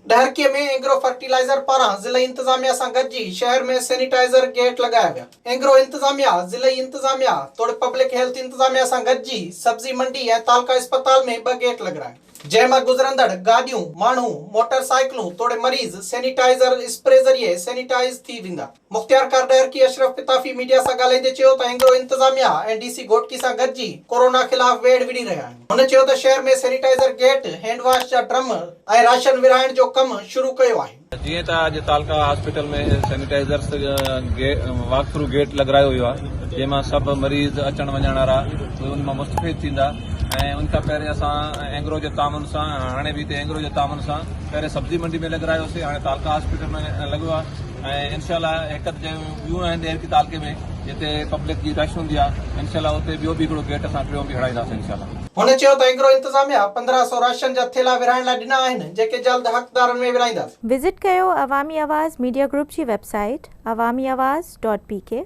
डहरकीअ में एंग्रो फर्टिलाइजर पारां ज़िले इंतजामिया सां गॾिजी शहर में सैनिटाइज़र गेट लगाया विया। एंग्रो इंतजामिया, ज़िले इंतजामिया तोड़े पब्लिक हेल्थ इंतजामिया सां गॾिजी सब्जी मंडी ऐं तालका अस्पताल में 2 गेट लॻाया, जंहिंमां गुज़रंदड़ गाॾियूं, माण्हू, मोटरसाइकिलूं तोड़े मरीज़ सैनिटाइज़र स्प्रे ज़रिए सैनिटाइज़ थी वेंदा। मुख़्तियारकार डहरकी अशरफ पिताफ़ी मीडिया सां ॻाल्हाईंदे चयो त एंग्रो इंतजामिया ऐं डीसी घोटकी सां गॾिजी कोरोना ख़िलाफ़ वेढ़ विढ़ी रहिया आहिनि। हुन चयो त शहर में सैनिटाइज़र गेट, हैंड वॉश जा ड्रम ऐं राशन विराइण जो कमु शुरू कयो आहे। जीअं त अॼु तालका हॉस्पिटल में सैनिटाइज़र वॉक थ्रू गेट लॻायो वियो आहे, जंहिंमां सभु मरीज़ अचण वञण वारा उन मां मुस्तफ़िद थींदा। ऐं उन खां पहिरियों असां एंग्रो जे तामन सां, हाणे बि हिते एंग्रो जे तामन सां पहिरियों सब्जी मंडी में लॻायोसीं, हाणे तालका हॉस्पिटल में लॻो आहे। ऐं इनशाला हिकु ॿियूं आहिनि ॾेरकी तालके में जिते पब्लिक जी रश हूंदी आहे, इनशाला उते ॿियो बि हिकिड़ो गेट असां ॿियो बि हड़ाईंदासीं इनशाला। हुन चयो त एंग्रो इंतजामिया 1500 राशन जा थेला विराइण लाइ ॾिना आहिनि, जेके जल्द हक़दारनि में विराईंदासीं। विज़िट कयो अवामी आवाज़ मीडिया ग्रुप जी वेबसाइट awamiawaz.pk।